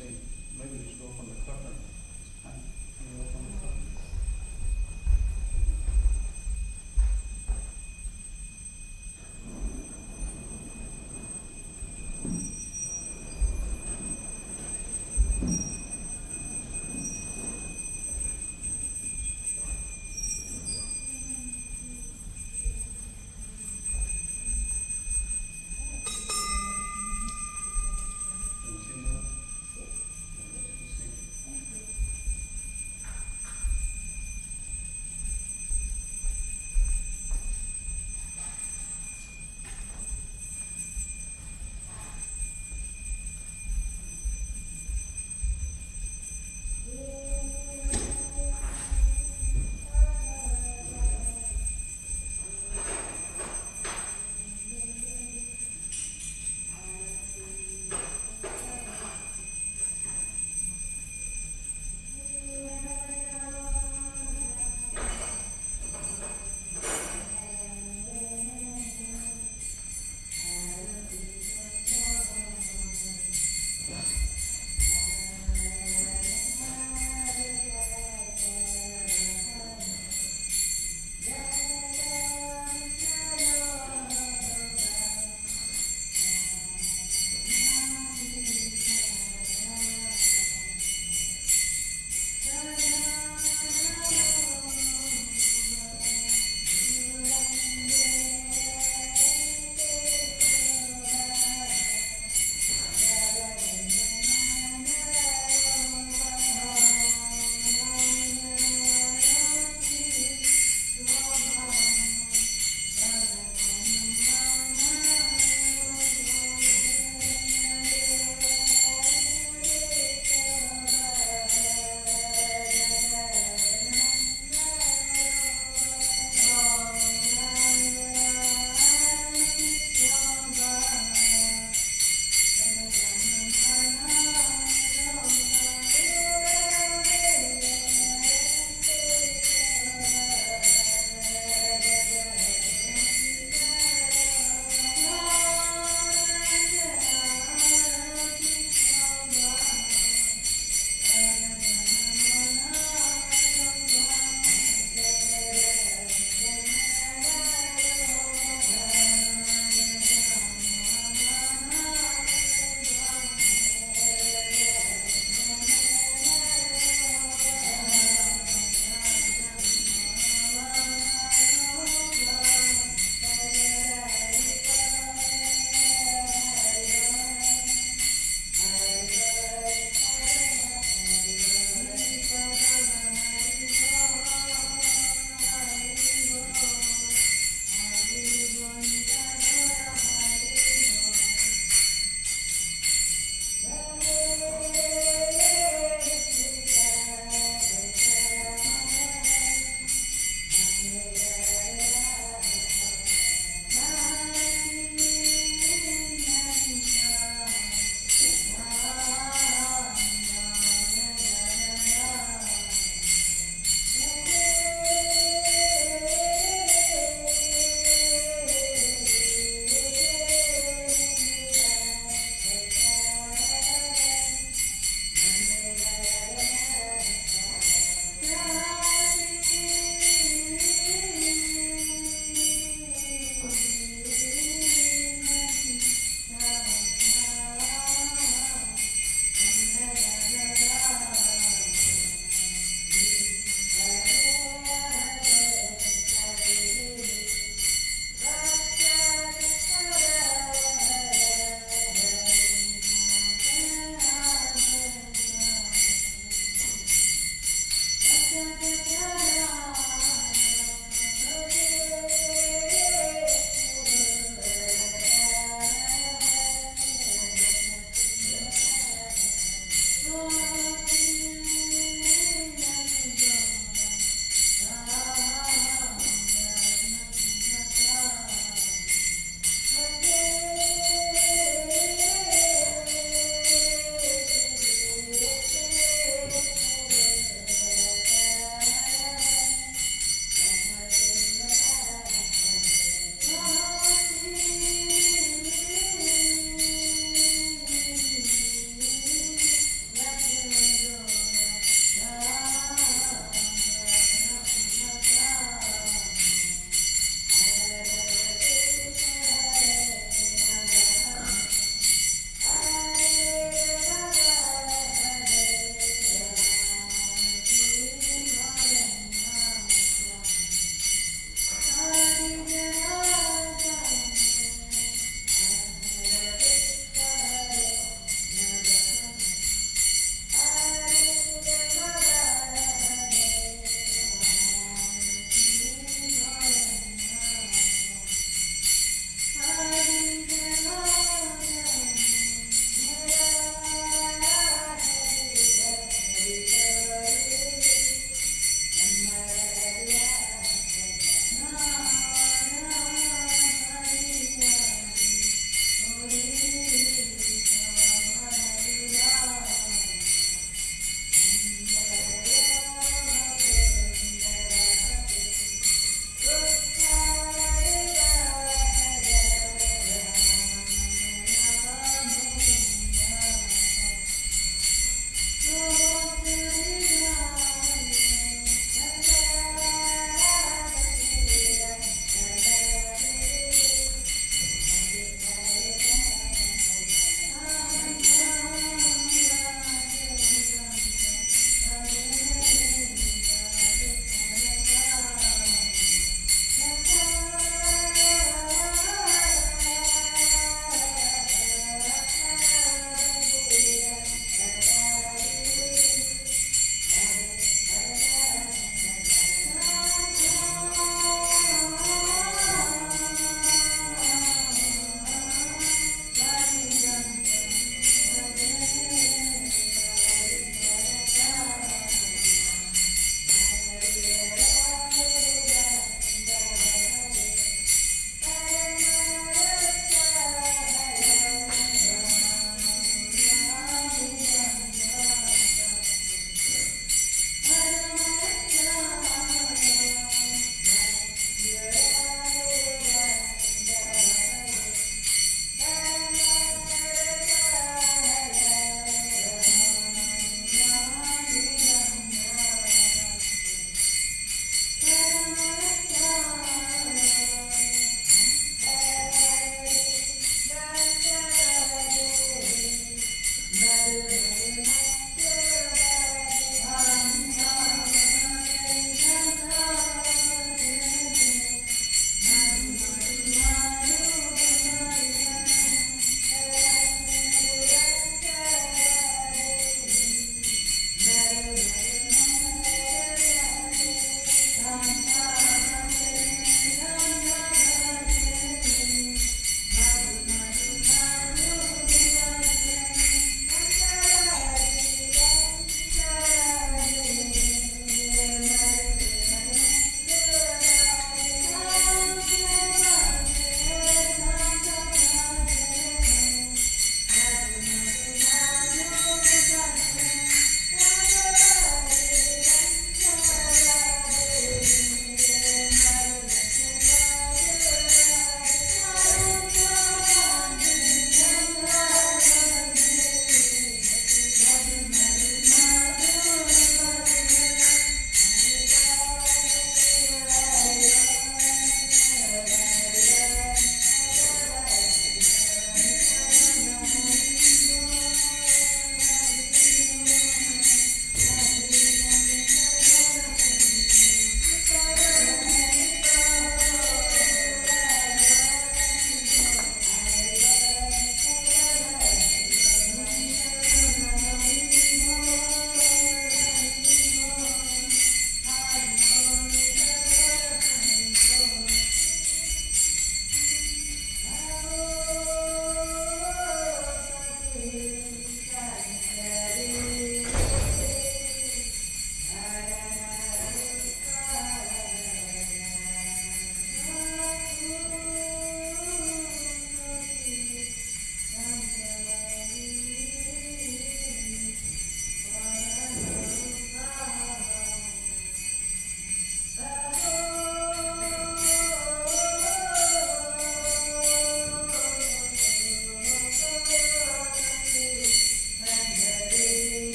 say, maybe just open the curtain. Can you open the curtain? Can you see that? See?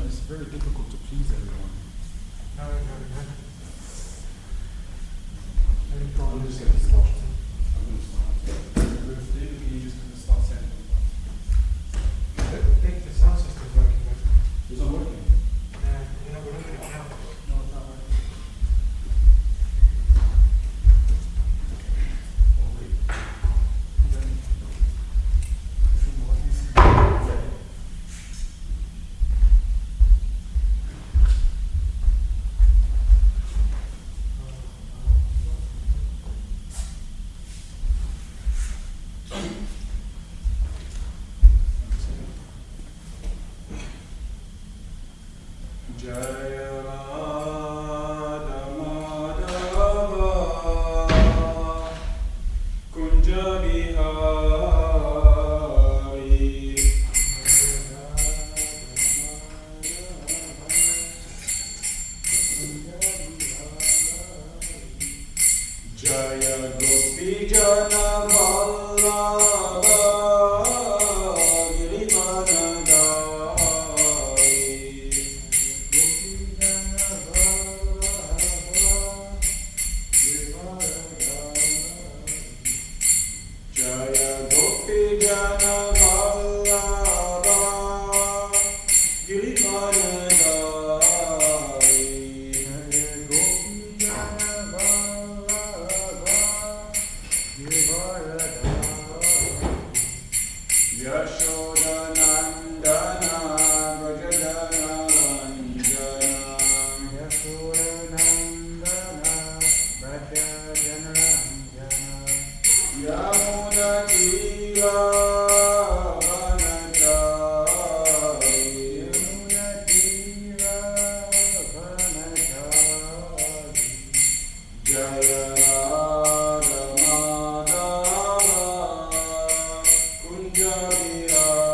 it's very difficult to please everyone. Any problems with this watch? I'm going to start. With David, can you just start saying I think the sound system's working. it's not working? We're not going to the camera. No, it's not working. Oh, wait. Then, a few more. Yeah. Jaya Radha Madhava Kunja Bihari Jaya Gopi Jana Vallabha Jaya Gopi Jana Vallabha Girivaradari Jaya Gopi Jana Vallabha Girivaradari Yashoda Nandana Brajadana Ranjana Yashoda Nandana Brajadana Ranjana Yamuna Tira Vanachari Yamuna Tira Vanachari Jaya Radha Madhava Kunja Bihari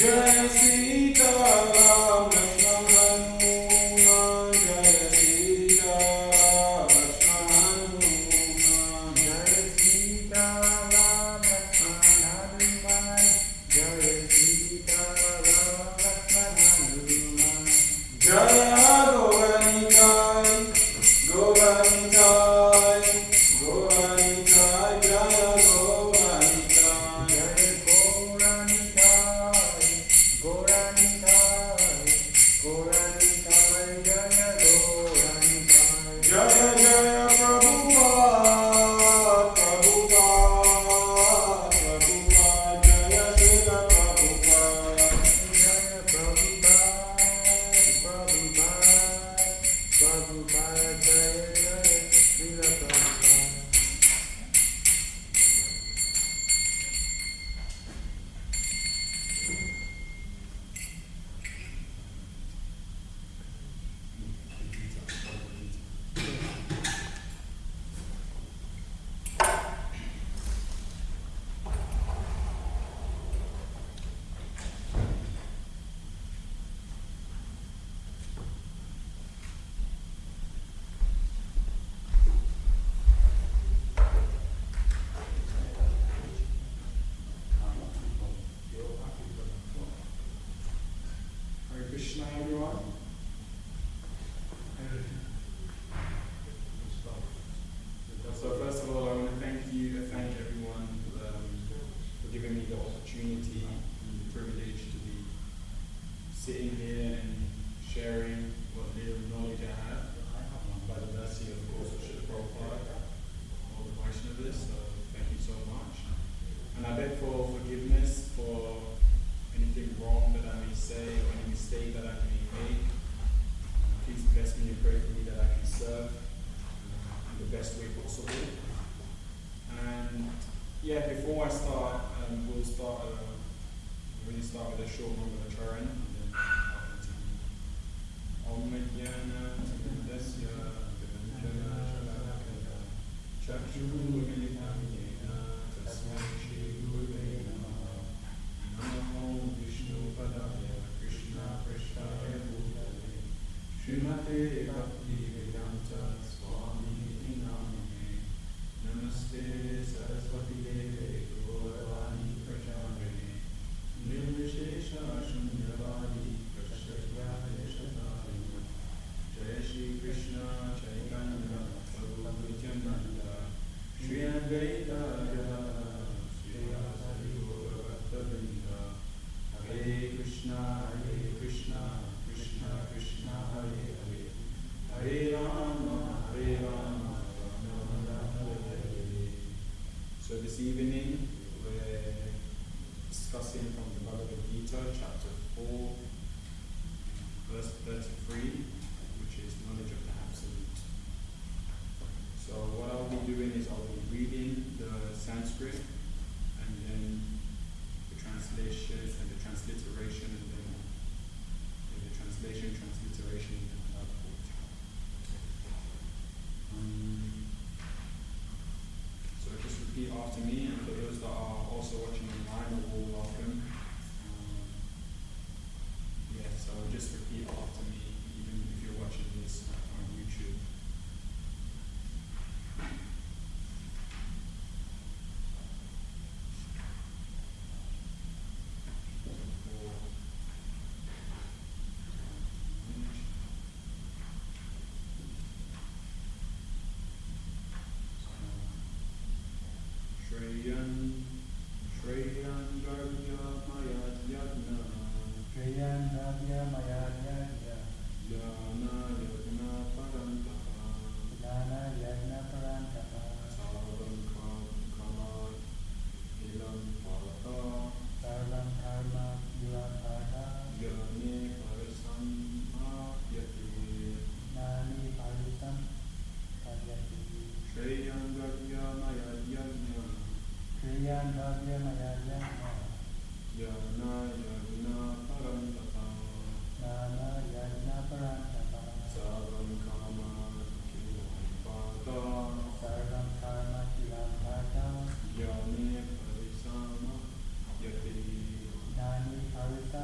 Jaya Sita Ram Lakshman Hanuman Jaya Sita Ram Lakshman Hanuman Jaya Sita Ram Lakshman Hanuman Jaya Sita Ram Lakshman Hanuman Jaya Govanitai Govanitai Govanitai Jaya Govanitai Jaya Goranitai Goranitai Goranitai Jaya Goranitai Jaya Jaya Prabhupada Prabhupada Prabhupada Jaya Srila Prabhupada Jaya Prabhupada Prabhupada Prabhupada Jaya Jaya Srila Prabhupada. Hare Krishna, everyone. So first of all, I want to thank everyone for giving me the opportunity and the privilege to be sitting here and sharing what little knowledge I have by the mercy, of course, of Srila Prabhupada, all the Vaishnavas. So thank you so much. And I beg for forgiveness for anything wrong that I may say or any mistake that I may make. Please bless me and pray for me that I can serve in the best way possible. And yeah, before I start, we'll start with a short Mangalacharan, and then I'll continue. Om Jnana Timirandasya Viranjana Shalakaya Chakshurumilitam Yena Tasmai Shri Gurave Namaha Namo Vishnu Padaya Krishna Prasthaya Bhutale Srimate Bhaktivedanta Swami Namane Namaste Saraswati Deve Gauravani Pracharine Nirvishesha Shunyavadi Prashatyaya Shatarina Jai Shri Krishna Chaitanya Prabhu Nityananda Shri Advaita Gadadhara Shri Asari Gaura-Bhaktavrinda Hare Krishna Krishna Krishna Hare Hare Hare Rama Rama Hare Hare. So this evening we're discussing from the Bhagavad Gita, chapter 4, verse 33, which is knowledge of the Absolute. So what I'll be doing is I'll be reading the Sanskrit and then the translation and the transliteration, and then the translation, transliteration, and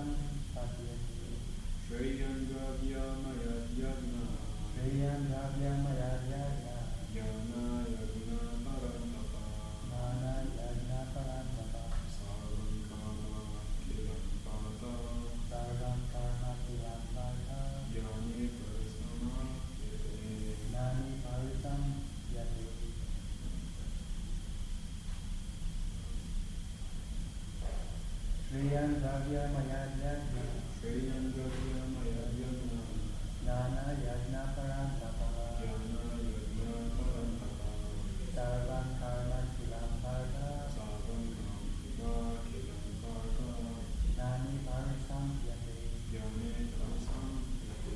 Shreyam Satyate. Shreyam Gavya Maya Yagna. Shreyam Gavya Maya Yagna. Yana Yagna Parantapa. Nana Yagna Parantapa. Sarvam Kama Kilam Pata. Sarvam Karma Kilam Partha. Yani Parisama Yate. Nani Parisam Yate. Shreyam Gavya Maya Yagna. Shreyam Gavya Maya Yagna. Nana Yagna Parantapa. Yana Yagna Parantapa. Sarvam Karma Kilam Partha. Sarvam Kama Kilam Pata. Nani Parisam Yate. Yani Parisam Yate.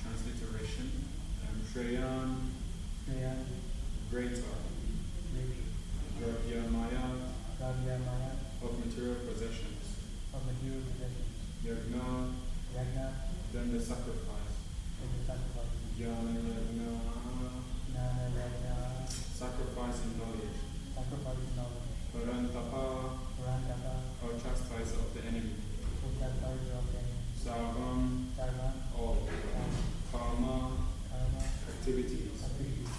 Transliteration. Shreyan, Shreyam greater. Gravya Maya, Gavya Maya of material possessions. of material possessions. Yagna, Yagna then the sacrifice. is the sacrifice. Yana Yagna, Nana Yagna, sacrifice in knowledge. sacrifice in knowledge. Parantapa, Purandaka, or chastise of the enemy. sacrifice of the Sarvam, Sarvam, all. Karma, Karma, activities. activities.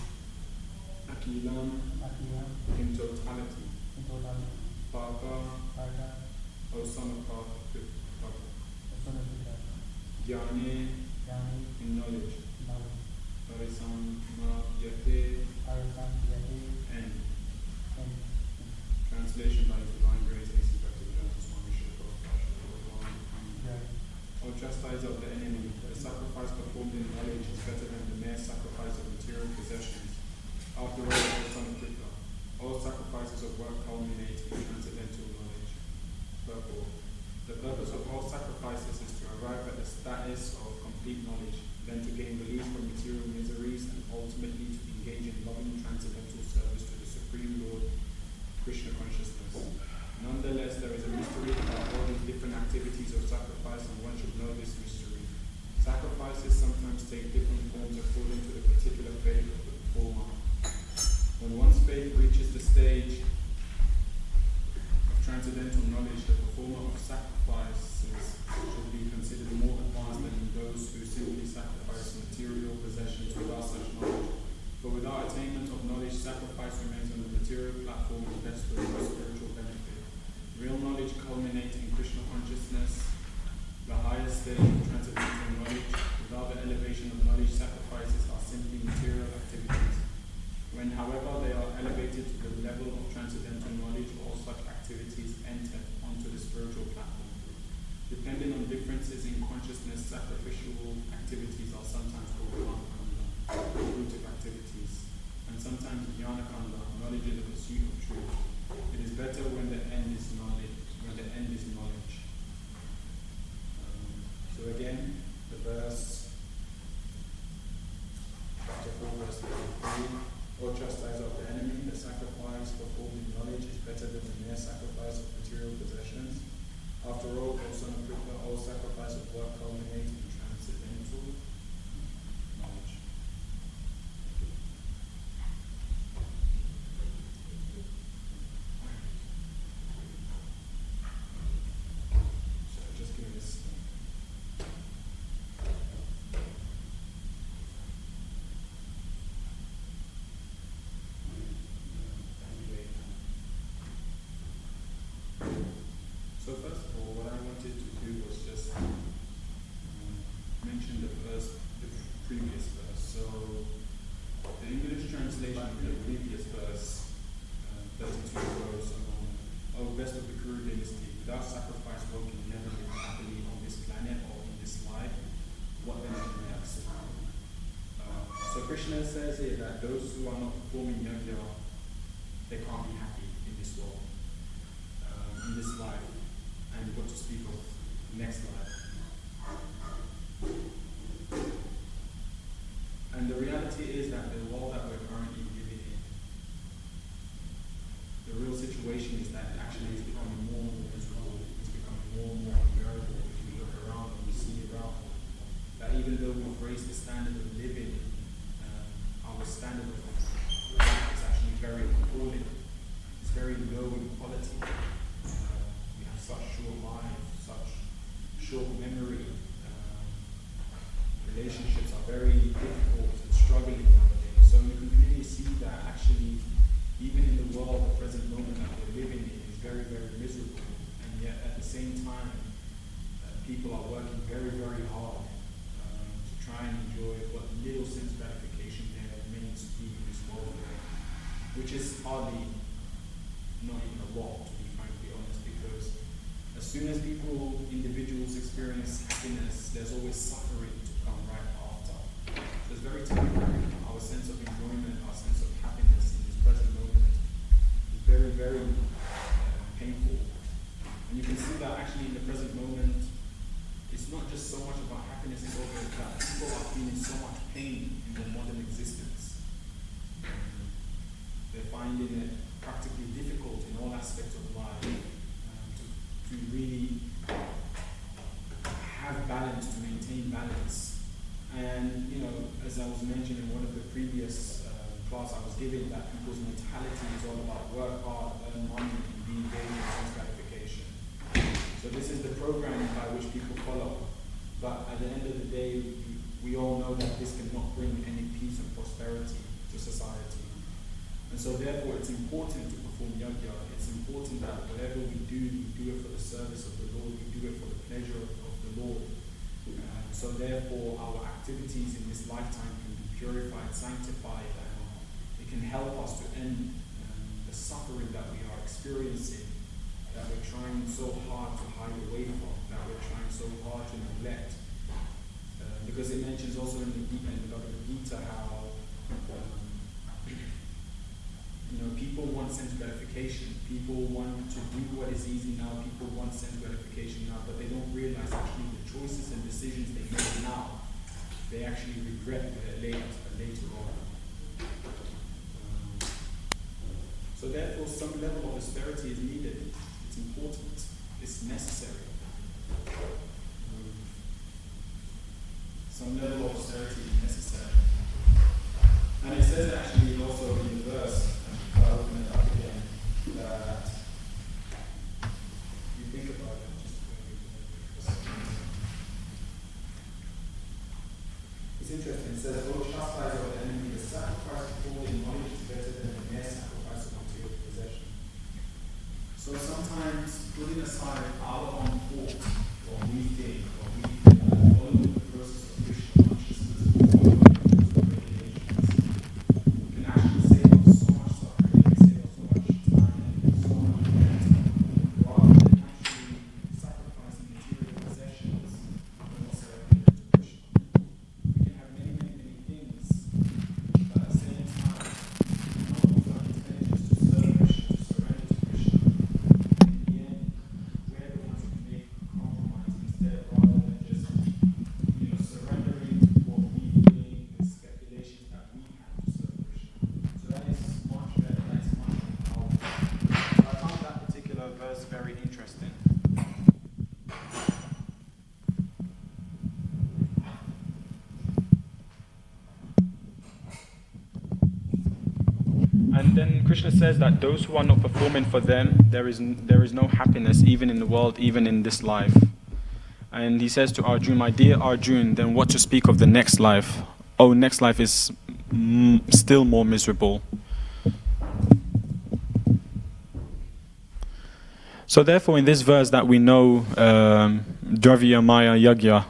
Akilam, Akiya, in totality. in totality. Pata, Partha, O son of Pata. the son of Buddha. Jnane, Yani, in knowledge. knowledge. Parisama Yate, Parasam Yati, and and translation by His Divine Grace, A.C. Bhaktivedanta Manor. Jai. O chastise of the enemy, the sacrifice performed in knowledge is better than the mere sacrifice of material possessions. After all, O son of Krishna, all sacrifices of work culminate in transcendental knowledge. Purport. The purpose of all sacrifices is to arrive at the status of complete knowledge, then to gain release from material miseries, and ultimately to engage in loving transcendental service to the Supreme Lord, Krishna consciousness. Nonetheless, there is a mystery about all these different activities of sacrifice, and one should know this mystery. Sacrifices sometimes take different forms according to the particular faith of the performer. When one's faith reaches the stage of transcendental knowledge, the performer of sacrifices should be considered more advanced than those who simply sacrifice material possessions without such knowledge. For without attainment of knowledge, sacrifice remains on the material platform and best for no spiritual benefit. Real knowledge culminates in Krishna consciousness, the highest stage of transcendental knowledge. Without the elevation of knowledge, sacrifices are simply material activities. When, however, they are elevated to the level of transcendental knowledge, all such activities enter onto the spiritual platform. Depending on differences in consciousness, sacrificial activities are sometimes called karmakanda, fruitive activities, and sometimes jnanakanda, knowledge in the pursuit of truth. It is better when the end is knowledge. So again, the verse, chapter 4, verse 33. Or chastise of the enemy, the sacrifice performed in knowledge is better than the mere sacrifice of material possessions. After all, O son of Krishna, all sacrifice of work culminates in transcendental knowledge. So just give me this. So first of all, what I wanted to do was just mention the previous verse. So the English translation of the previous verse, 32 goes along, "O best of the Kuru dynasty, without sacrifice one can never live happily on this planet or in this life. What then can we accept?" So Krishna says here that those who are not performing yajna, they can't be happy in this world, in this life. And what to speak of next life. And the reality is that the world that we're currently living in, the real situation is that it actually is becoming more and more miserable. It's becoming more and more unbearable. If we look around and we see around that even though we've raised the standard of living, our standard of life is actually very appalling. It's very low in quality. We have such short lives. short memory. Relationships are very difficult and struggling nowadays. So you can clearly see that actually, even in the world, the present moment that we're living in is very, very miserable. And yet at the same time, people are working very, very hard to try and enjoy what little sense gratification there remains to be in this world, which is hardly not even a lot, to be frankly honest, because as soon as individuals experience happiness, there's always suffering to come right after. So it's very temporary. Our sense of enjoyment, our sense of happiness in this present moment is very, very painful. And you can see that actually in the present moment, it's not just so much about happiness, it's also that people are feeling so much pain in their modern existence. They're finding it practically difficult in all aspects of life to really have balance, to maintain balance. And, as I was mentioning in one of the previous class I was giving, that people's mentality is all about work hard, earn money, and be engaged in sense gratification. So this is the programming by which people follow. But at the end of the day, we all know that this cannot bring any peace and prosperity to society. And so therefore it's important to perform yajna. It's important that whatever we do it for the service of the Lord, we do it for the pleasure of the Lord. So therefore our activities in this lifetime can be purified, sanctified, and it can help us to end the suffering that we are experiencing, that we're trying so hard to hide away from, that we're trying so hard to neglect. Because it mentions also in the Bhagavad Gita how people want sense gratification. People want to do what is easy now. People want sense gratification now, but they don't realize actually the choices and decisions they make now, they actually regret later on. So therefore, some level of austerity is needed. It's important. It's necessary. Some level of austerity is necessary. And it says actually also in the verse, I'll open it up again, that you think about it. It's interesting. It says, "O chastise of the enemy, the sacrifice before in knowledge is better than the mere sacrifice of material possession." So sometimes putting aside our own thought, or we think, or we follow the process of Krishna consciousness, can actually save us so much suffering, can save us so much time, so much effort, rather than actually sacrificing material possessions and also surrender to Krishna. We can have many, many, many things, but at the same time, not with our intentions to serve Krishna, to surrender to Krishna. In the end, we're the ones who make compromise instead, rather than just surrendering to what we think, the speculations that we have to serve Krishna. So that is much better, that is much more powerful. So I found that particular verse very interesting. And then Krishna says that those who are not performing for them, there is no happiness even in the world, even in this life. And he says to Arjuna, "My dear Arjuna, then what to speak of the next life? Oh, next life is still more miserable." So therefore in this verse that we know, Dravya Maya Yagya,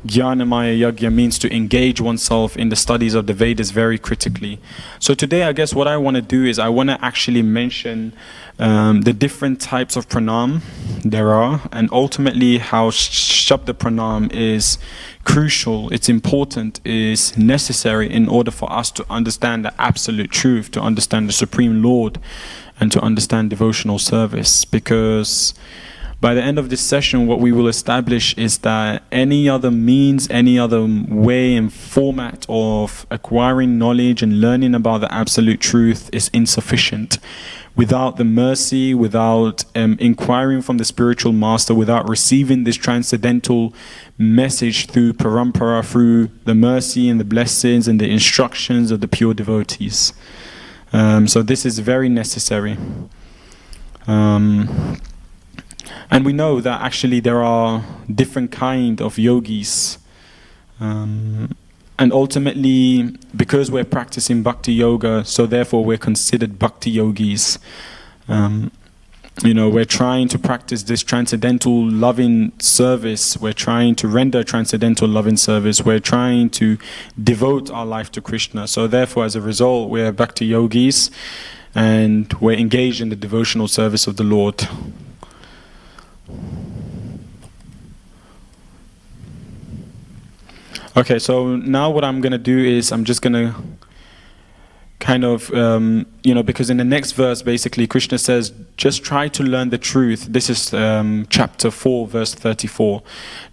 Jnana Maya Yagya means to engage oneself in the studies of the Vedas very critically. So today I guess what I want to do is I want to actually mention the different types of pranam there are, and ultimately how Shabda pranam is crucial, it's important, is necessary in order for us to understand the absolute truth, to understand the Supreme Lord, and to understand devotional service. Because by the end of this session, what we will establish is that any other means, any other way and format of acquiring knowledge and learning about the absolute truth is insufficient. Without the mercy, without inquiring from the spiritual master, without receiving this transcendental message through parampara, through the mercy and the blessings and the instructions of the pure devotees. So this is very necessary. And we know that actually there are different kind of yogis. And ultimately, because we're practicing bhakti yoga, so therefore we're considered bhakti yogis. We're trying to practice this transcendental loving service. We're trying to render transcendental loving service. We're trying to devote our life to Krishna. So therefore, as a result, we're bhakti yogis, and we're engaged in the devotional service of the Lord. Okay, so now what I'm going to do is I'm just going to kind of, because in the next verse, basically, Krishna says, just try to learn the truth. This is chapter 4, verse 34.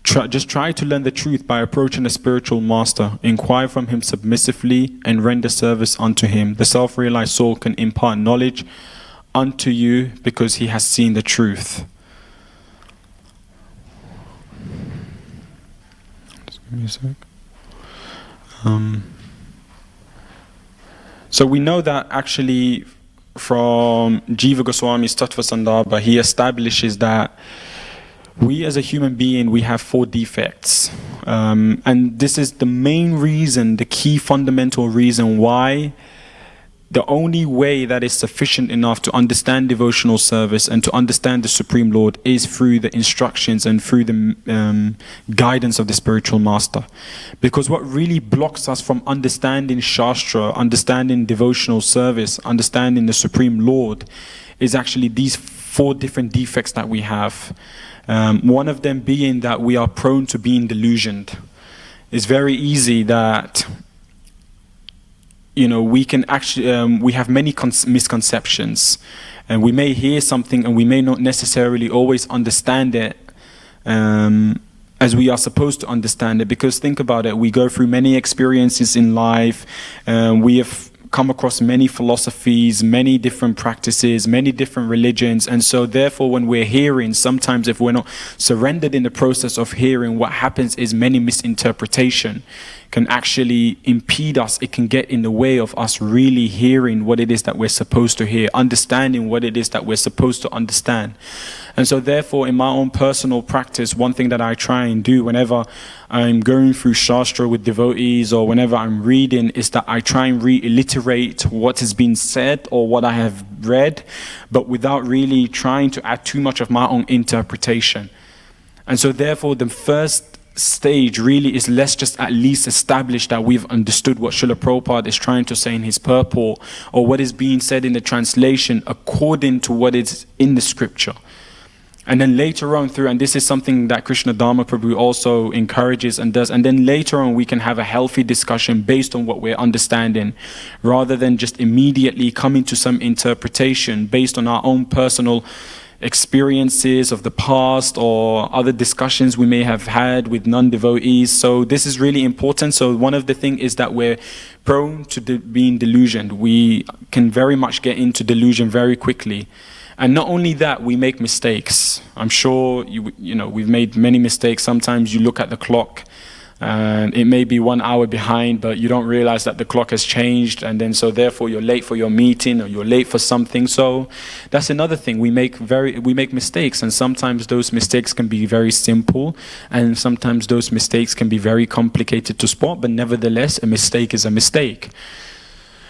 Just try to learn the truth by approaching a spiritual master. Inquire from him submissively and render service unto him. The self-realized soul can impart knowledge unto you because he has seen the truth. Just give me a sec. So we know that actually from Jiva Goswami's Tattva Sandarbha, he establishes that we as a human being, we have 4 defects. And this is the main reason, the key fundamental reason why the only way that is sufficient enough to understand devotional service and to understand the Supreme Lord is through the instructions and through the guidance of the spiritual master. Because what really blocks us from understanding Shastra, understanding devotional service, understanding the Supreme Lord, is actually these 4 different defects that we have. One of them being that we are prone to being delusioned. It's very easy that we can actually, we have many misconceptions, and we may hear something and we may not necessarily always understand it as we are supposed to understand it. Because think about it, we go through many experiences in life, we have come across many philosophies, many different practices, many different religions, and so therefore when we're hearing, sometimes if we're not surrendered in the process of hearing, what happens is many misinterpretation can actually impede us. It can get in the way of us really hearing what it is that we're supposed to hear, understanding what it is that we're supposed to understand. And so therefore, in my own personal practice, one thing that I try and do whenever I'm going through Shastra with devotees or whenever I'm reading is that I try and reiterate what has been said or what I have read, but without really trying to add too much of my own interpretation. And so therefore, the first stage really is, let's just at least establish that we've understood what Srila Prabhupada is trying to say in his purport, or what is being said in the translation according to what is in the scripture. And then later on through, and this is something that Krishna Dharma Prabhu also encourages and does, and then later on we can have a healthy discussion based on what we're understanding, rather than just immediately coming to some interpretation based on our own personal experiences of the past or other discussions we may have had with non-devotees. So this is really important. So one of the things is that we're prone to being delusioned. We can very much get into delusion very quickly. And not only that, we make mistakes. I'm sure we've made many mistakes. Sometimes you look at the clock and it may be 1 hour behind, but you don't realize that the clock has changed, and then so therefore you're late for your meeting or you're late for something. So that's another thing. We make mistakes, and sometimes those mistakes can be very simple, and sometimes those mistakes can be very complicated to spot, but nevertheless a mistake is a mistake.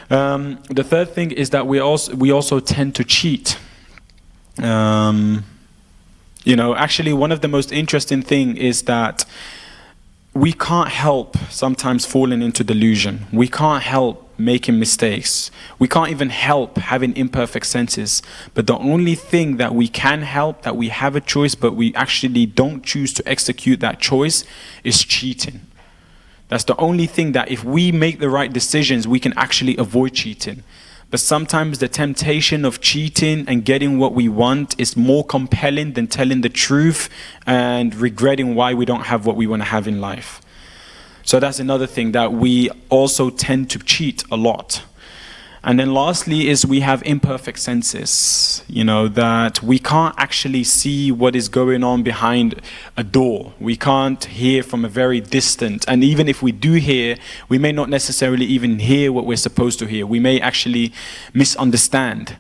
The third thing is that we also tend to cheat. Actually one of the most interesting thing is that we can't help sometimes falling into delusion. We can't help making mistakes. We can't even help having imperfect senses. But the only thing that we can help, that we have a choice, but we actually don't choose to execute that choice, is cheating. That's the only thing that if we make the right decisions, we can actually avoid cheating. But sometimes the temptation of cheating and getting what we want is more compelling than telling the truth and regretting why we don't have what we want to have in life. So that's another thing, that we also tend to cheat a lot. And then lastly is we have imperfect senses, that we can't actually see what is going on behind a door. We can't hear from a very distant, and even if we do hear, we may not necessarily even hear what we're supposed to hear. We may actually misunderstand.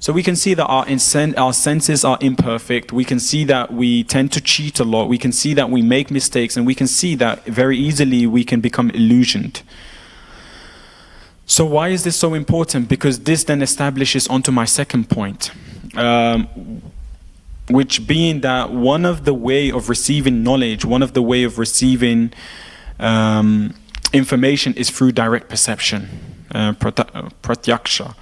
So we can see that our senses are imperfect. We can see that we tend to cheat a lot. We can see that we make mistakes, and we can see that very easily we can become illusioned. So why is this so important? Because this then establishes onto my second point, which being that one of the way of receiving knowledge, one of the way of receiving information is through direct perception, pratyaksha.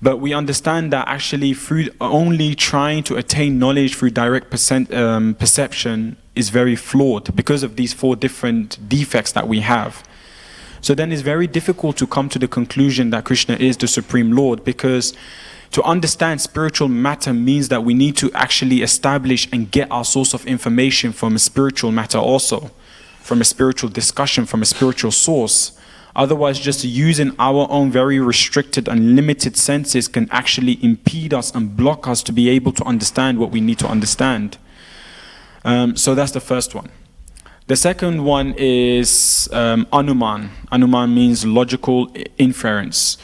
But we understand that actually through only trying to attain knowledge through direct perception is very flawed because of these 4 different defects that we have. So then it's very difficult to come to the conclusion that Krishna is the Supreme Lord, because to understand spiritual matter means that we need to actually establish and get our source of information from a spiritual matter also, from a spiritual discussion, from a spiritual source. Otherwise, just using our own very restricted and limited senses can actually impede us and block us to be able to understand what we need to understand. So that's the first one. The second one is anuman. Anuman means logical inference.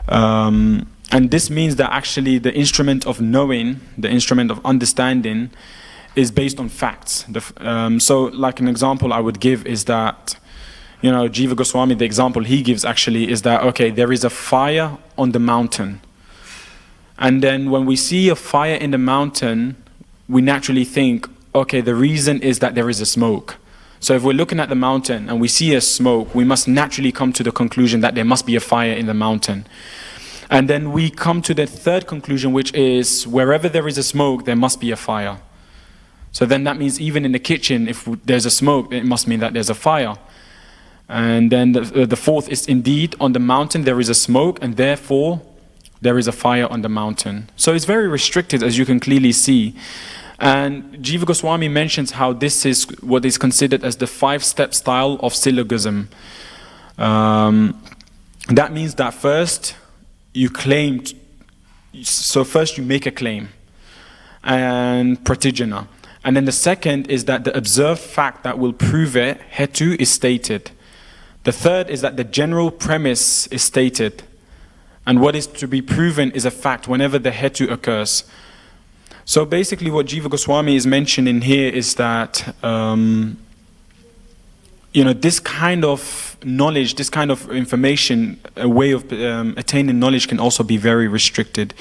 And this means that actually the instrument of knowing, the instrument of understanding, is based on facts. So like an example I would give is that, Jiva Goswami, the example he gives actually is that, okay, there is a fire on the mountain. And then when we see a fire in the mountain, we naturally think, okay, the reason is that there is a smoke. So if we're looking at the mountain and we see a smoke, we must naturally come to the conclusion that there must be a fire in the mountain. And then we come to the third conclusion, which is wherever there is a smoke, there must be a fire. So then that means even in the kitchen, if there's a smoke, it must mean that there's a fire. And then the fourth is indeed on the mountain there is a smoke, and therefore there is a fire on the mountain. So it's very restricted, as you can clearly see. And Jiva Goswami mentions how this is what is considered as the 5-step style of syllogism. That means that first you claim, so first you make a claim, and pratijana. And then the second is that the observed fact that will prove it, hetu, is stated. The third is that the general premise is stated. And what is to be proven is a fact whenever the hetu occurs. So basically what Jiva Goswami is mentioning here is that, this kind of knowledge, this kind of information, a way of attaining knowledge can also be very restricted.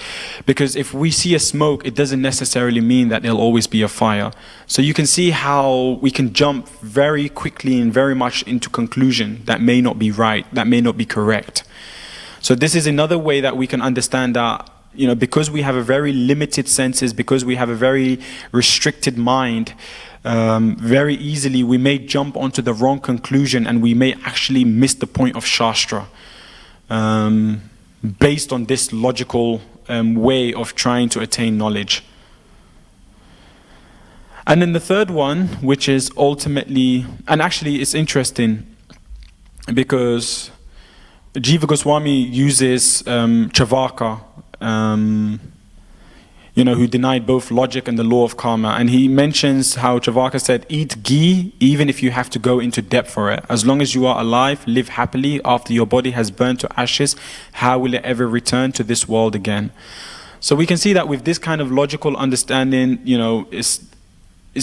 Because if we see a smoke, it doesn't necessarily mean that there'll always be a fire. So you can see how we can jump very quickly and very much into conclusion that may not be right, that may not be correct. So this is another way that we can understand that, because we have a very limited senses, because we have a very restricted mind, very easily we may jump onto the wrong conclusion and we may actually miss the point of Shastra based on this logical way of trying to attain knowledge. And then the third one, which is ultimately, and actually it's interesting because Jiva Goswami uses Chavaka, who denied both logic and the law of karma. And he mentions how Chavaka said, eat ghee even if you have to go into depth for it. As long as you are alive, live happily. After your body has burned to ashes, how will it ever return to this world again? So we can see that with this kind of logical understanding, is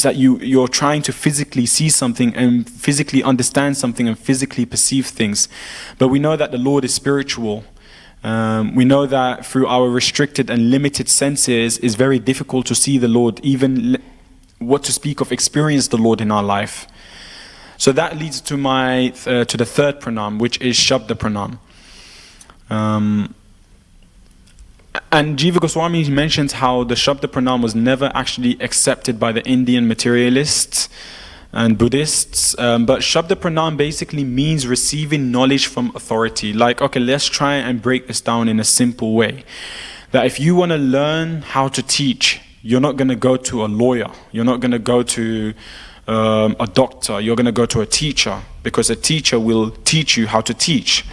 that you're trying to physically see something and physically understand something and physically perceive things. But we know that the Lord is spiritual. We know that through our restricted and limited senses, it's very difficult to see the Lord, even what to speak of experience the Lord in our life. So that leads to to the third pranam, which is Shabda pranam. And Jiva Goswami mentions how the Shabda pranam was never actually accepted by the Indian materialists and Buddhists, but Shabda pranam basically means receiving knowledge from authority. Like, okay, let's try and break this down in a simple way. That if you want to learn how to teach, you're not going to go to a lawyer, you're not going to go to a doctor, you're going to go to a teacher, because a teacher will teach you how to teach.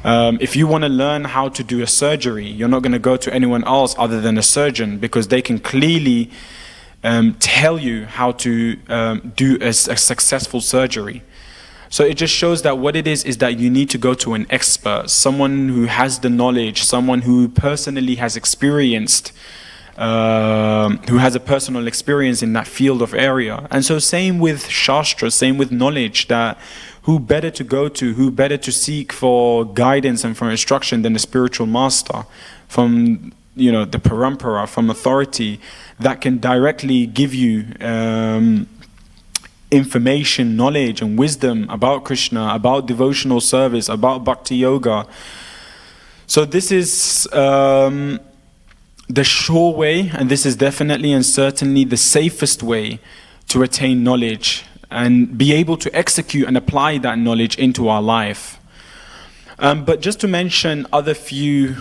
If you want to learn how to do a surgery, you're not going to go to anyone else other than a surgeon, because they can clearly tell you how to do a successful surgery. So it just shows that what it is that you need to go to an expert, someone who has the knowledge, someone who personally has experienced, who has a personal experience in that field of area. And so same with Shastra, same with knowledge, that who better to go to, who better to seek for guidance and for instruction than the spiritual master from, the parampara, from authority that can directly give you information, knowledge and wisdom about Krishna, about devotional service, about bhakti yoga. So this is the sure way, and this is definitely and certainly the safest way to attain knowledge and be able to execute and apply that knowledge into our life. But just to mention other few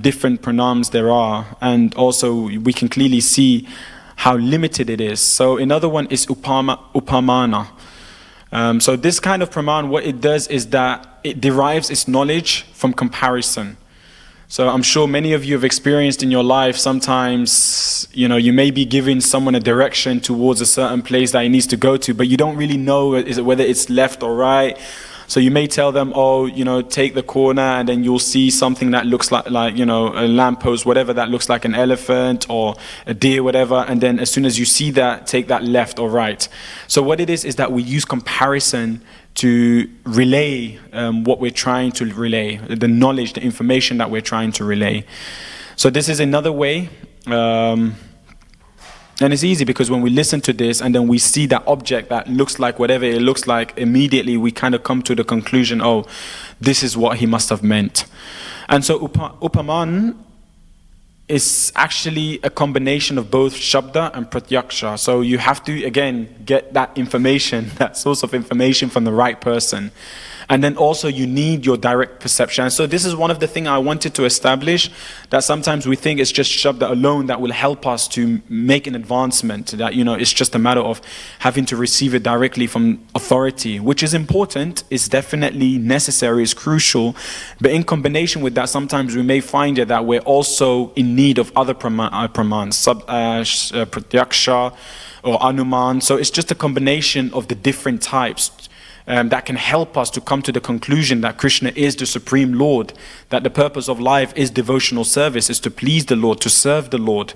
different pranams there are, and also we can clearly see how limited it is. So another one is upamana. So this kind of praman, what it does is that it derives its knowledge from comparison. So I'm sure many of you have experienced in your life, sometimes, you may be giving someone a direction towards a certain place that he needs to go to, but you don't really know whether it's left or right. So you may tell them, take the corner, and then you'll see something that looks like a lamppost, whatever, that looks like an elephant or a deer, whatever. And then as soon as you see that, take that left or right. So what it is that we use comparison to relay what we're trying to relay, the knowledge, the information that we're trying to relay. So this is another way. And it's easy because when we listen to this and then we see that object that looks like whatever it looks like, immediately we kind of come to the conclusion, this is what he must have meant. And so upaman is actually a combination of both shabda and pratyaksha. So you have to, again, get that information, that source of information from the right person. And then also you need your direct perception. And so this is one of the things I wanted to establish, that sometimes we think it's just Shabda alone that will help us to make an advancement, that it's just a matter of having to receive it directly from authority, which is important, is definitely necessary, is crucial. But in combination with that, sometimes we may find that we're also in need of other pramans, pratyaksha or anuman. So it's just a combination of the different types that can help us to come to the conclusion that Krishna is the Supreme Lord, that the purpose of life is devotional service, is to please the Lord, to serve the Lord,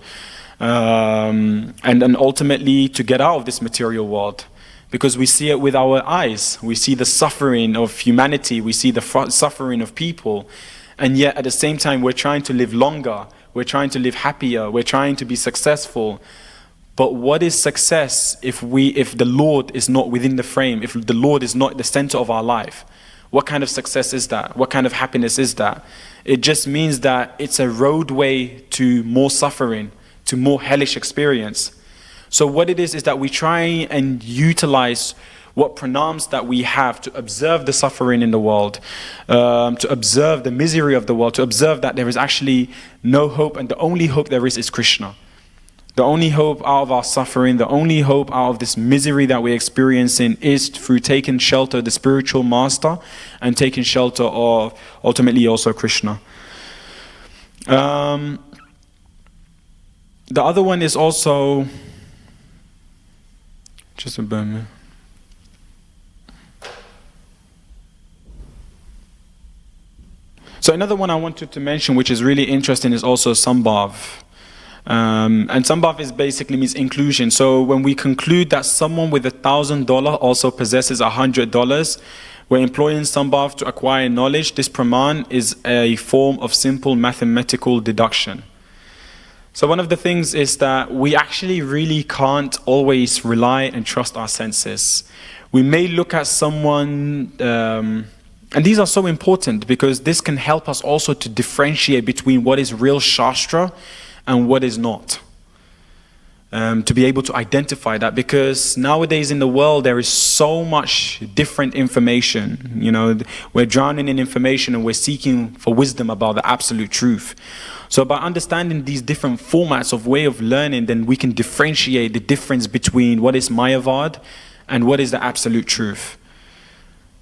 and then ultimately to get out of this material world. Because we see it with our eyes. We see the suffering of humanity, we see the suffering of people, and yet at the same time we're trying to live longer, we're trying to live happier, we're trying to be successful. But what is success if the Lord is not within the frame, if the Lord is not the center of our life? What kind of success is that? What kind of happiness is that? It just means that it's a roadway to more suffering, to more hellish experience. So what it is that we try and utilize what pranams that we have to observe the suffering in the world, to observe the misery of the world, to observe that there is actually no hope, and the only hope there is Krishna. The only hope out of our suffering, the only hope out of this misery that we're experiencing is through taking shelter of the spiritual master and taking shelter of ultimately also Krishna. The other one is also just a moment. So another one I wanted to mention, which is really interesting, is also sambhav. And sambhav is basically means inclusion. So when we conclude that someone with $1,000 also possesses $100, we're employing sambhav to acquire knowledge. This praman is a form of simple mathematical deduction. So one of the things is that we actually really can't always rely and trust our senses. We may look at someone, and these are so important because this can help us also to differentiate between what is real Shastra and what is not. To be able to identify that, because nowadays in the world there is so much different information. We're drowning in information and we're seeking for wisdom about the absolute truth. So by understanding these different formats of way of learning, then we can differentiate the difference between what is Mayavad and what is the absolute truth.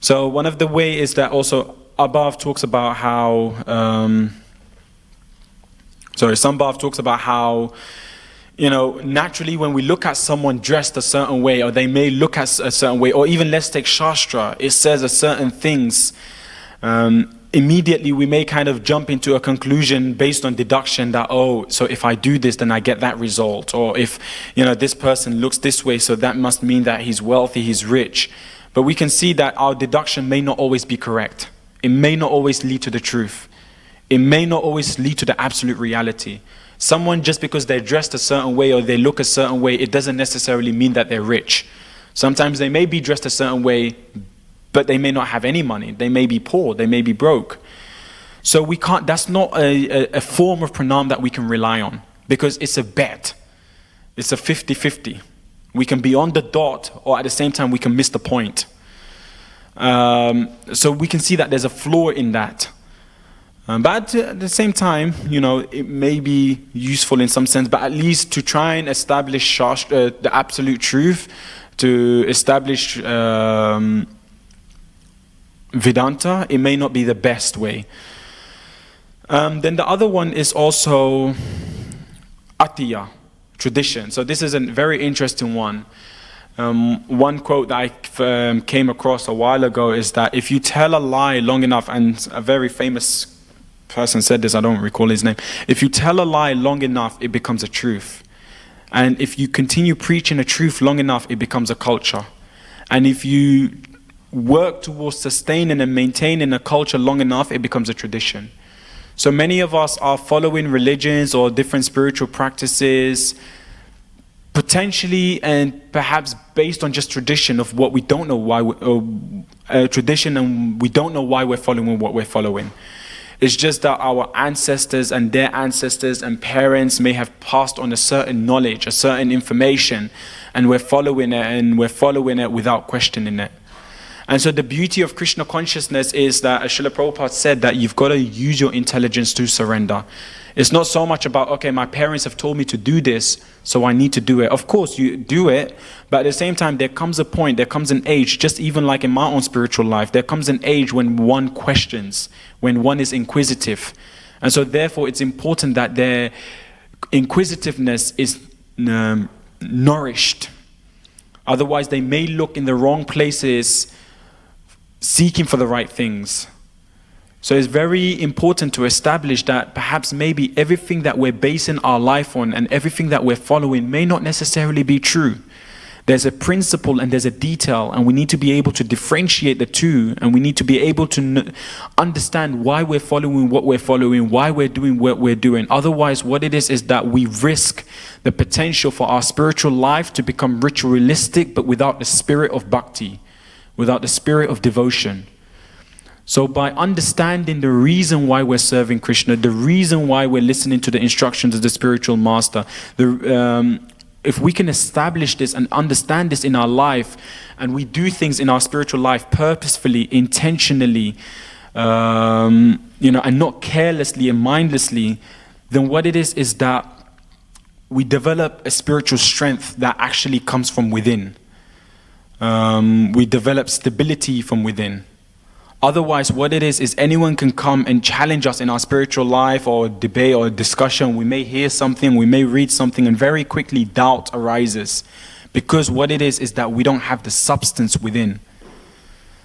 So one of the way is that also above talks about how Sambhav talks about how you know, naturally when we look at someone dressed a certain way, or they may look at a certain way, or even let's take Shastra, it says a certain things, immediately we may kind of jump into a conclusion based on deduction that, oh, so if I do this, then I get that result. Or if, you know, this person looks this way, so that must mean that he's wealthy, he's rich. But we can see that our deduction may not always be correct. It may not always lead to the truth. It may not always lead to the absolute reality. Someone, just because they're dressed a certain way or they look a certain way, it doesn't necessarily mean that they're rich. Sometimes they may be dressed a certain way, but they may not have any money. They may be poor, they may be broke. So we can't, that's not a form of pranam that we can rely on, because it's a bet. It's a 50-50. We can be on the dot, or at the same time we can miss the point. So we can see that there's a flaw in that. But at the same time, you know, it may be useful in some sense, but at least to try and establish the absolute truth, to establish Vedanta, it may not be the best way. Then the other one is also Atiya, tradition. So this is a very interesting one. One quote that I came across a while ago is that if you tell a lie long enough, and a very famous person said this, I don't recall his name, if you tell a lie long enough, it becomes a truth. And if you continue preaching a truth long enough, it becomes a culture. And if you work towards sustaining and maintaining a culture long enough, it becomes a tradition. So many of us are following religions or different spiritual practices, potentially and perhaps based on just tradition of what we don't know why, tradition, and we don't know why we're following what we're following. It's just that our ancestors and their ancestors and parents may have passed on a certain knowledge, a certain information, and we're following it without questioning it. And so the beauty of Krishna consciousness is that, as Srila Prabhupada said, that you've got to use your intelligence to surrender. It's not so much about, okay, my parents have told me to do this, so I need to do it. Of course, you do it, but at the same time, there comes a point, there comes an age, just even like in my own spiritual life, there comes an age when one questions, when one is inquisitive. And so therefore, it's important that their inquisitiveness is nourished. Otherwise, they may look in the wrong places, seeking for the right things. So it's very important to establish that perhaps maybe everything that we're basing our life on and everything that we're following may not necessarily be true. There's a principle and there's a detail, and we need to be able to differentiate the two, and we need to be able to understand why we're following what we're following, why we're doing what we're doing. Otherwise, what it is that we risk the potential for our spiritual life to become ritualistic, but without the spirit of bhakti, without the spirit of devotion. So by understanding the reason why we're serving Krishna, the reason why we're listening to the instructions of the spiritual master, if we can establish this and understand this in our life, and we do things in our spiritual life purposefully, intentionally, and not carelessly and mindlessly, then what it is that we develop a spiritual strength that actually comes from within. We develop stability from within. Otherwise, what it is anyone can come and challenge us in our spiritual life or debate or discussion. We may hear something, we may read something, and very quickly doubt arises. Because what it is that we don't have the substance within.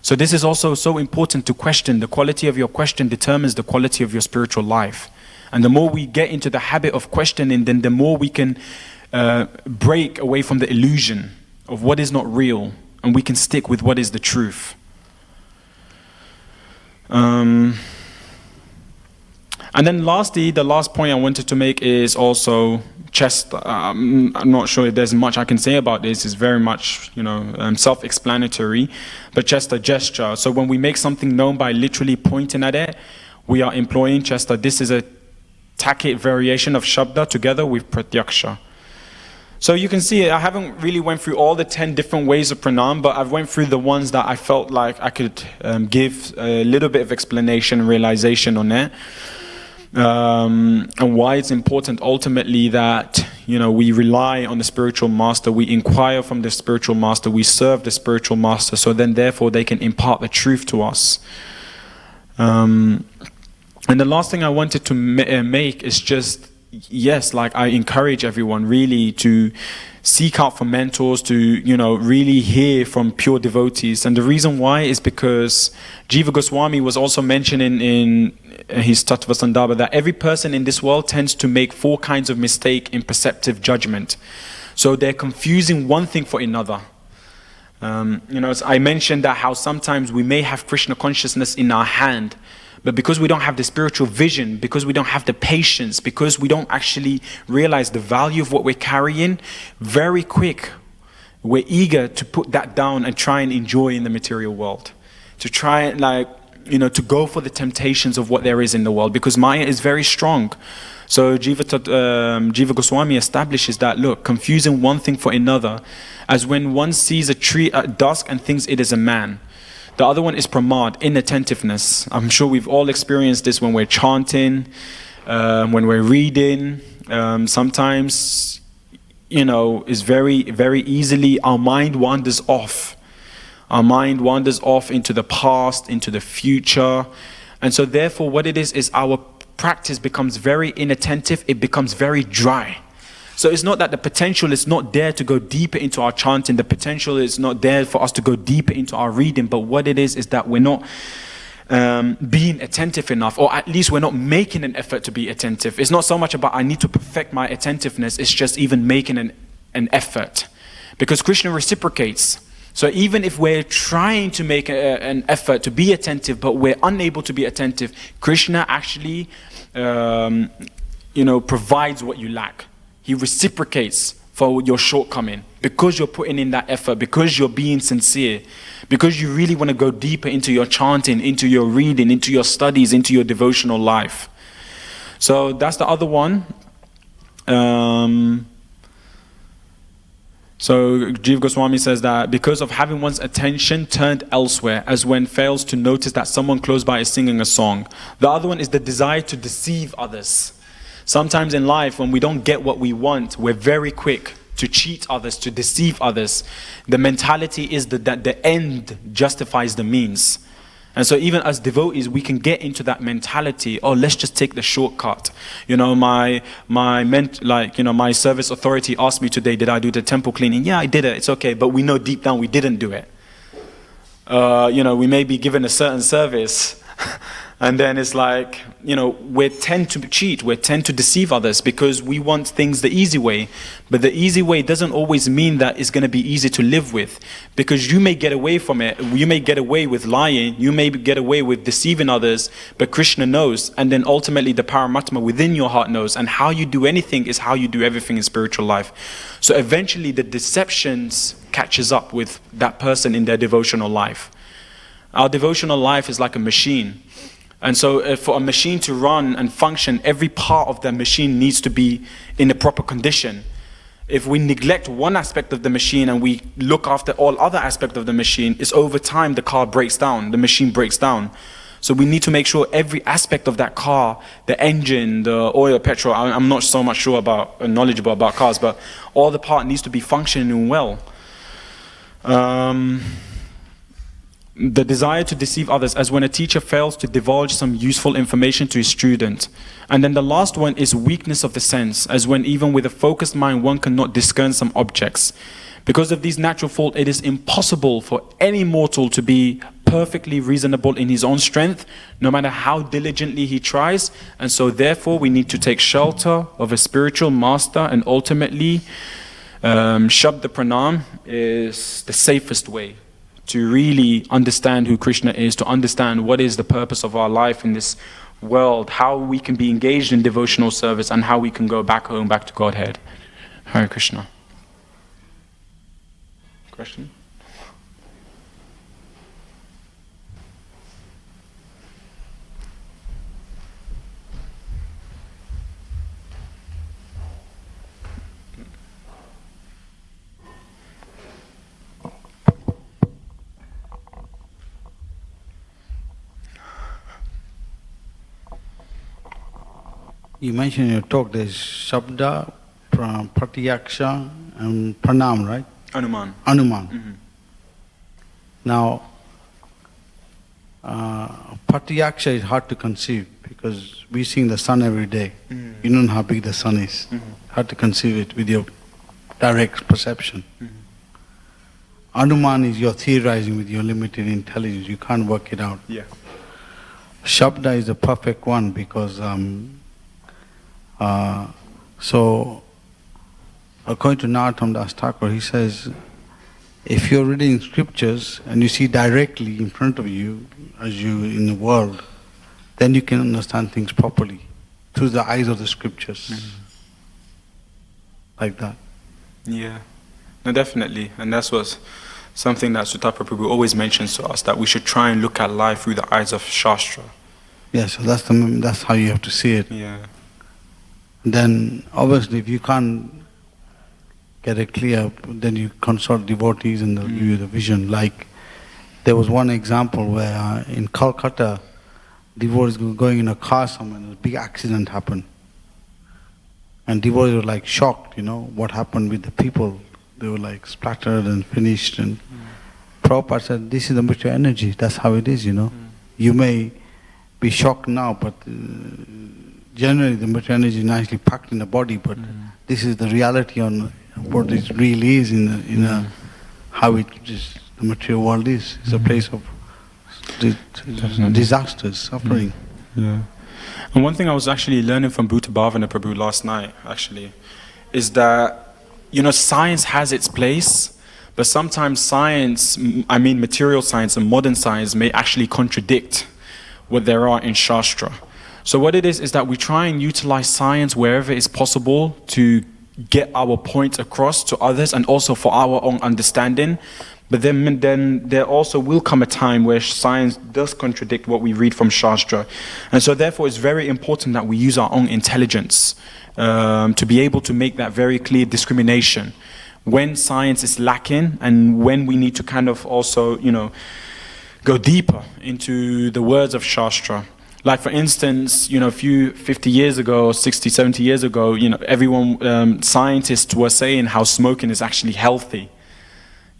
So this is also so important to question. The quality of your question determines the quality of your spiritual life. And the more we get into the habit of questioning, then the more we can break away from the illusion of what is not real, and we can stick with what is the truth. And then lastly, the last point I wanted to make is also chest. I'm not sure if there's much I can say about this. It's very much, self-explanatory, but chesta gesture. So when we make something known by literally pointing at it, we are employing chesta. This is a tacit variation of shabda together with pratyaksha. So you can see, I haven't really went through all the 10 different ways of pranam, but I've went through the ones that I felt like I could give a little bit of explanation and realization on it. And why it's important ultimately that, we rely on the spiritual master, we inquire from the spiritual master, we serve the spiritual master, so then therefore they can impart the truth to us. And the last thing I wanted to make is just yes, like I encourage everyone really to seek out for mentors, to, you know, really hear from pure devotees. And the reason why is because Jiva Goswami was also mentioning in his Tattva Sandarbha that every person in this world tends to make 4 kinds of mistake in perceptive judgment. So they're confusing one thing for another. You know, I mentioned that how sometimes we may have Krishna consciousness in our hand, but because we don't have the spiritual vision, because we don't have the patience, because we don't actually realize the value of what we're carrying, very quick, we're eager to put that down and try and enjoy in the material world. To try and, like, you know, to go for the temptations of what there is in the world, because Maya is very strong. So Jiva Goswami establishes that, look, confusing one thing for another, as when one sees a tree at dusk and thinks it is a man. The other one is pramad, inattentiveness. I'm sure we've all experienced this when we're chanting, when we're reading. Sometimes, you know, it's very, very easily our mind wanders off. Our mind wanders off into the past, into the future. And so therefore what it is our practice becomes very inattentive. It becomes very dry. So it's not that the potential is not there to go deeper into our chanting. The potential is not there for us to go deeper into our reading. But what it is that we're not being attentive enough, or at least we're not making an effort to be attentive. It's not so much about I need to perfect my attentiveness. It's just even making an effort. Because Krishna reciprocates. So even if we're trying to make an effort to be attentive, but we're unable to be attentive, Krishna actually, you know, provides what you lack. He reciprocates for your shortcoming because you're putting in that effort, because you're being sincere, because you really want to go deeper into your chanting, into your reading, into your studies, into your devotional life. So that's the other one. So Jiva Goswami says that because of having one's attention turned elsewhere, as when fails to notice that someone close by is singing a song. The other one is the desire to deceive others. Sometimes in life, when we don't get what we want, we're very quick to cheat others, to deceive others. The mentality is that the end justifies the means. And so even as devotees, we can get into that mentality, oh, let's just take the shortcut. You know, my service authority asked me today, did I do the temple cleaning? Yeah, I did it, it's okay. But we know deep down we didn't do it. You know, we may be given a certain service, and then it's like, you know, we tend to cheat, we tend to deceive others because we want things the easy way. But the easy way doesn't always mean that it's going to be easy to live with, because you may get away from it. You may get away with lying, you may get away with deceiving others, but Krishna knows, and then ultimately the Paramatma within your heart knows, and how you do anything is how you do everything in spiritual life. So eventually the deceptions catches up with that person in their devotional life. Our devotional life is like a machine. And so for a machine to run and function, every part of the machine needs to be in a proper condition. If we neglect one aspect of the machine and we look after all other aspects of the machine, it's over time the car breaks down, the machine breaks down. So we need to make sure every aspect of that car, the engine, the oil, petrol, I'm not so much sure about, knowledgeable about cars, but all the part needs to be functioning well. The desire to deceive others, as when a teacher fails to divulge some useful information to his student. And then the last one is weakness of the sense, as when even with a focused mind one cannot discern some objects. Because of these natural faults, it is impossible for any mortal to be perfectly reasonable in his own strength, no matter how diligently he tries. And so therefore we need to take shelter of a spiritual master, and ultimately Shabda Pranam is the safest way to really understand who Krishna is, to understand what is the purpose of our life in this world, how we can be engaged in devotional service, and how we can go back home, back to Godhead. Hare Krishna. Question? You mentioned in your talk there's Shabda, Pratyaksha and Pranam, right? Anuman. Anuman. Mm-hmm. Now, Pratyaksha is hard to conceive because we see the sun every day. You don't know how big the sun is. How to conceive it with your direct perception. Anuman is your theorizing with your limited intelligence. You can't work it out. Yeah. Shabda is the perfect one because so according to Narottam Das Thakur, he says, if you're reading scriptures and you see directly in front of you, as you in the world, then you can understand things properly through the eyes of the scriptures. Like that. Yeah, no, definitely. And that's what's something that Sutapa Prabhu always mentions to us, that we should try and look at life through the eyes of Shastra. Yeah, so that's how you have to see it. Yeah. Then obviously if you can't get it clear, then you consult devotees and they'll give you the vision. Like there was one example where in Calcutta, devotees were going in a car somewhere and a big accident happened. And devotees were like shocked, what happened with the people. They were like splattered and finished. And Prabhupada said, this is the material energy, that's how it is, You may be shocked now, but generally the material energy is nicely packed in the body, but this is the reality on what it really is how it is, the material world is. It's a place of disasters, suffering. Yeah. And one thing I was actually learning from Bhuta Bhavana Prabhu last night, actually, is that, science has its place, but sometimes science, material science and modern science may actually contradict what there are in Shastra. So what it is that we try and utilize science wherever it's possible to get our point across to others and also for our own understanding. But then there also will come a time where science does contradict what we read from Shastra. And so therefore it's very important that we use our own intelligence to be able to make that very clear discrimination when science is lacking and when we need to kind of also, go deeper into the words of Shastra. Like for instance, a few 50 years ago, 60, 70 years ago, scientists were saying how smoking is actually healthy.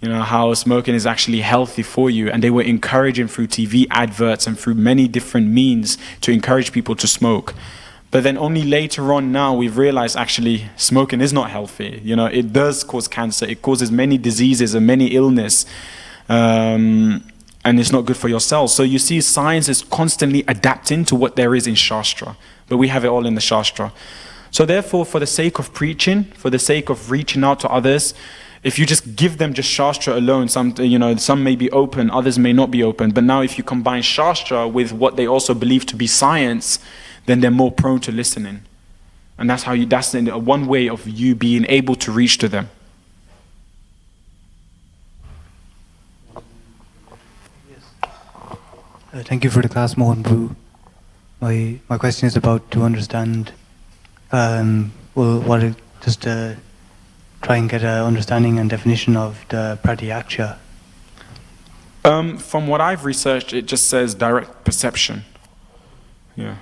How smoking is actually healthy for you. And they were encouraging through TV adverts and through many different means to encourage people to smoke. But then only later on now we've realized actually smoking is not healthy. It does cause cancer. It causes many diseases and many illness. And it's not good for your cells. So you see, science is constantly adapting to what there is in Shastra. But we have it all in the Shastra. So therefore, for the sake of preaching, for the sake of reaching out to others, if you just give them just Shastra alone, some may be open, others may not be open. But now if you combine Shastra with what they also believe to be science, then they're more prone to listening. And that's one way of you being able to reach to them. Thank you for the class, Mohan Prabhu. My question is about to understand, try and get an understanding and definition of the pratyaksha. From what I've researched, it just says direct perception. Yeah.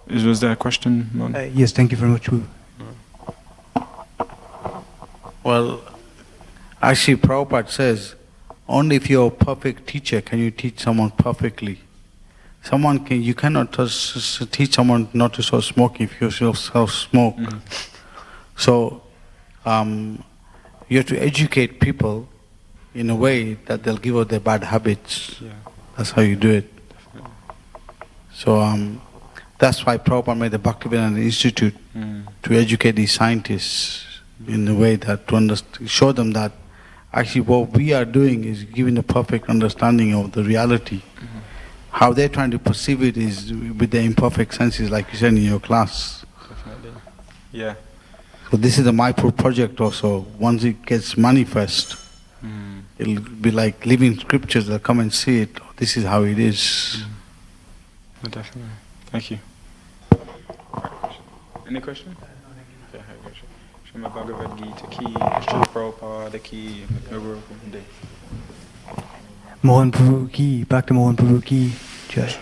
Was there a question? Yes, thank you very much, Prabhu. Well, actually Prabhupada says, only if you're a perfect teacher can you teach someone perfectly. You cannot teach someone not to stop smoking if you yourself smoke. So you have to educate people in a way that they'll give up their bad habits. Yeah. That's how you do it. Definitely. So that's why Prabhupada made the Bhaktivedanta Institute to educate these scientists in a way that to show them that actually what we are doing is giving a perfect understanding of the reality. How they're trying to perceive it is with their imperfect senses, like you said in your class. Definitely. Yeah. So this is the Mayapur project also. Once it gets manifest, it'll be like living scriptures. They'll come and see it. This is how it is. Oh, definitely. Thank you. Any question? Okay, Srimad Bhagavad Gita ki, Srila Prabhupada ki, Mohan Prabhu ki, back to Mohan Prabhu ki, Jai.